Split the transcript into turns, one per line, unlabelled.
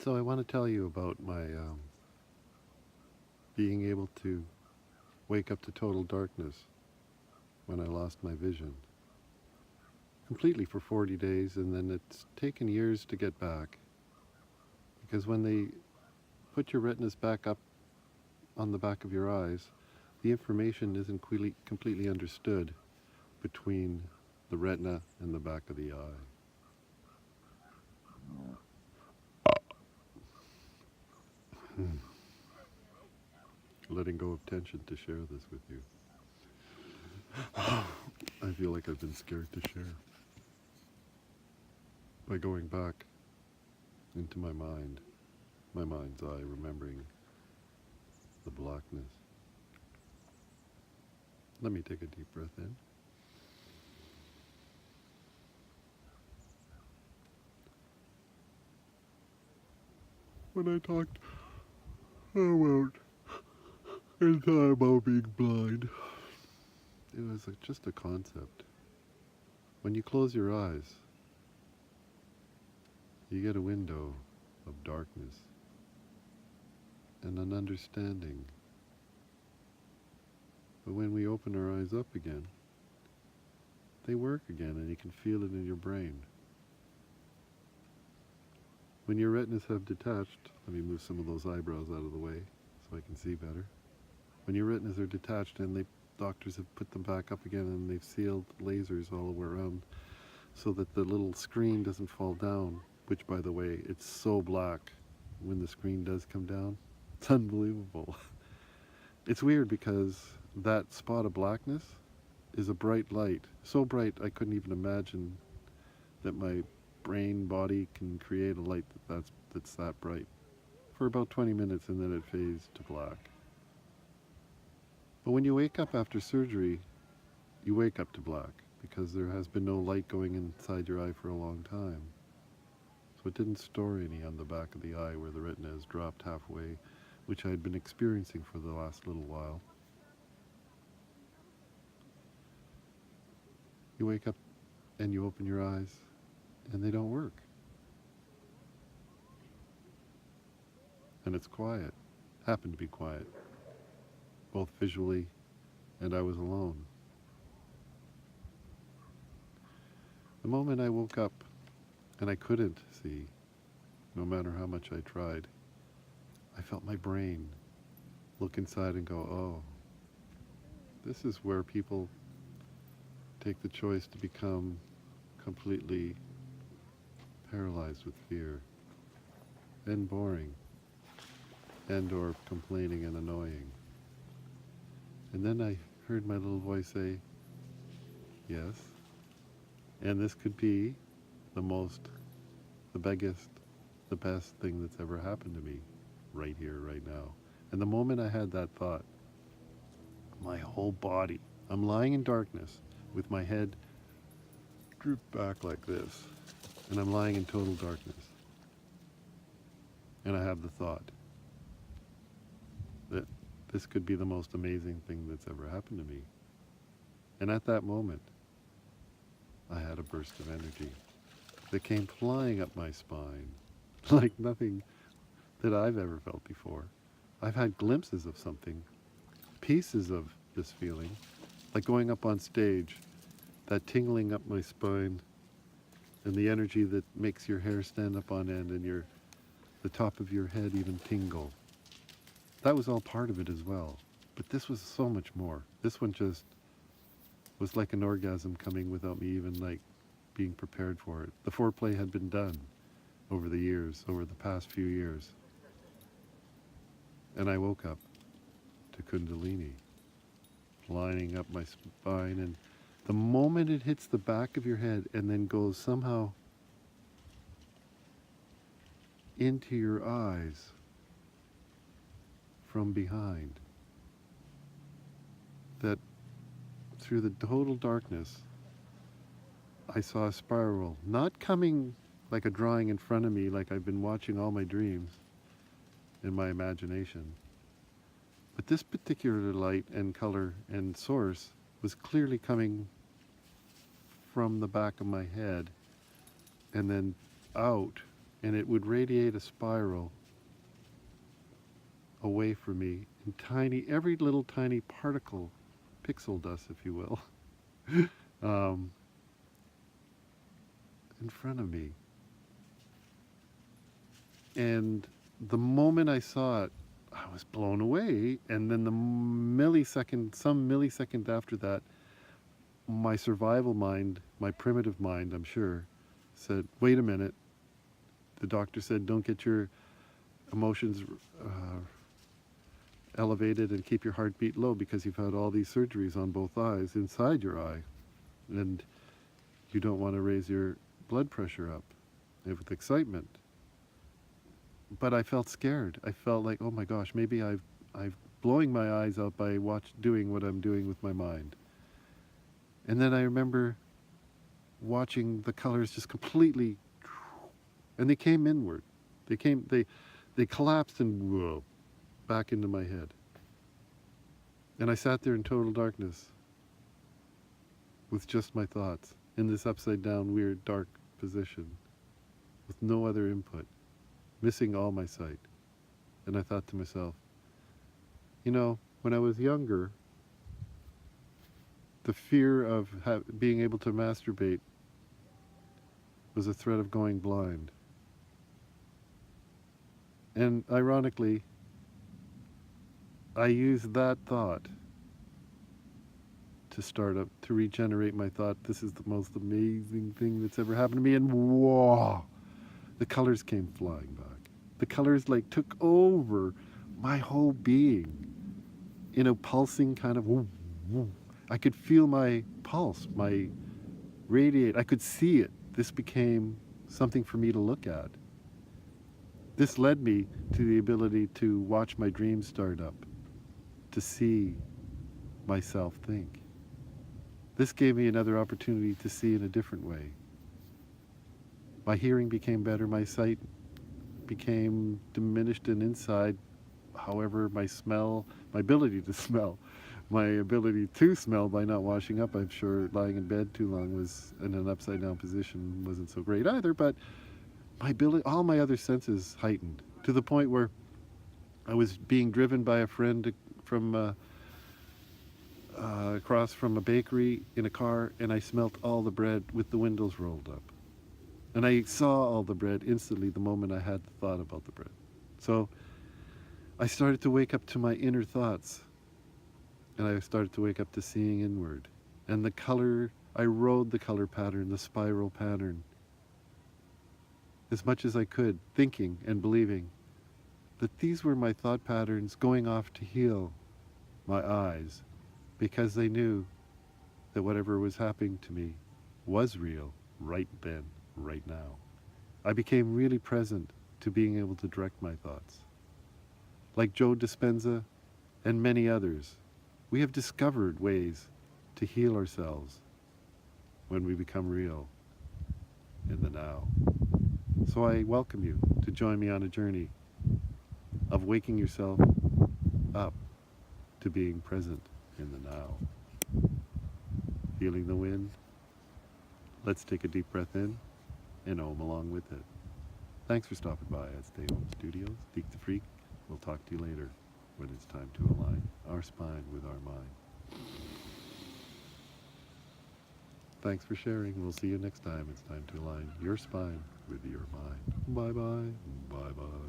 So I want to tell you about my being able to wake up to total darkness when I lost my vision completely for 40 days, and then it's taken years to get back, because when they put your retinas back up on the back of your eyes, the information isn't completely understood between the retina and the back of the eye. Letting go of tension to share this with you. I feel like I've been scared to share. By going back into my mind's eye, remembering the blackness. Let me take a deep breath in. When I talked about in time about being blind, it was just a concept. When you close your eyes, you get a window of darkness and an understanding. But when we open our eyes up again, they work again, and you can feel it in your brain. When your retinas have detached, let me move some of those eyebrows out of the way so I can see better. When your retinas are detached and doctors have put them back up again, and they've sealed lasers all the way around so that the little screen doesn't fall down, which, by the way, it's so black when the screen does come down. It's unbelievable. It's weird because that spot of blackness is a bright light. So bright I couldn't even imagine that my brain body can create a light that's that bright. For about 20 minutes, and then it fades to black. But when you wake up after surgery, you wake up to black because there has been no light going inside your eye for a long time. So it didn't store any on the back of the eye where the retina has dropped halfway, which I had been experiencing for the last little while. You wake up and you open your eyes and they don't work. And it's quiet. Happened to be quiet, both visually, and I was alone. The moment I woke up and I couldn't see, no matter how much I tried, I felt my brain look inside and go, oh, this is where people take the choice to become completely paralyzed with fear and boring and or complaining and annoying. And then I heard my little voice say, yes, and this could be the biggest, the best thing that's ever happened to me right here, right now. And the moment I had that thought, my whole body, I'm lying in darkness with my head drooped back like this, and I'm lying in total darkness. And I have the thought that this could be the most amazing thing that's ever happened to me. And at that moment, I had a burst of energy that came flying up my spine like nothing that I've ever felt before. I've had glimpses of something, pieces of this feeling, like going up on stage, that tingling up my spine, and the energy that makes your hair stand up on end and the top of your head even tingle. That was all part of it as well. But this was so much more. This one just was like an orgasm coming without me even being prepared for it. The foreplay had been done over the past few years. And I woke up to Kundalini lining up my spine, and the moment it hits the back of your head and then goes somehow into your eyes from behind, that through the total darkness, I saw a spiral, not coming like a drawing in front of me like I've been watching all my dreams in my imagination. But this particular light and color and source was clearly coming from the back of my head and then out and it would radiate a spiral away from me in tiny, every little tiny particle, pixel dust, if you will, um, in front of me. And the moment I saw it, I was blown away. And then some millisecond after that, my survival mind, my primitive mind, I'm sure, said, wait a minute. The doctor said, don't get your emotions elevated and keep your heartbeat low because you've had all these surgeries on both eyes, inside your eye. And you don't want to raise your blood pressure up with excitement. But I felt scared. I felt like, oh my gosh, maybe I've blowing my eyes out by doing what I'm doing with my mind. And then I remember watching the colors just completely, and they came inward. They collapsed and whoa, back into my head. And I sat there in total darkness with just my thoughts in this upside down, weird, dark position with no other input, missing all my sight. And I thought to myself, you know, when I was younger, the fear of being able to masturbate was a threat of going blind. And ironically, I used that thought to regenerate my thought. This is the most amazing thing that's ever happened to me. And whoa, the colors came flying back. The colors like took over my whole being in a pulsing kind of woo, woo. I could feel my pulse, my radiate. I could see it. This became something for me to look at. This led me to the ability to watch my dreams start up, to see myself think. This gave me another opportunity to see in a different way. My hearing became better, my sight became diminished and inside. However, my smell, my ability to smell, my ability to smell by not washing up, I'm sure lying in bed too long was in an upside down position wasn't so great either, but my ability, all my other senses heightened to the point where I was being driven by a friend from across from a bakery in a car, and I smelt all the bread with the windows rolled up. And I saw all the bread instantly the moment I had the thought about the bread. So I started to wake up to my inner thoughts, and I started to wake up to seeing inward. And the color, I rode the color pattern, the spiral pattern, as much as I could, thinking and believing that these were my thought patterns going off to heal my eyes, because they knew that whatever was happening to me was real right then, right now. I became really present to being able to direct my thoughts. Like Joe Dispenza and many others, we have discovered ways to heal ourselves when we become real in the now. So I welcome you to join me on a journey of waking yourself up to being present in the now. Feeling the wind? Let's take a deep breath in and Om along with it. Thanks for stopping by at Stay Home Studios. Deek the Freak. We'll talk to you later when it's time to align our spine with our mind. Thanks for sharing. We'll see you next time. It's time to align your spine with your mind. Bye-bye. Bye-bye.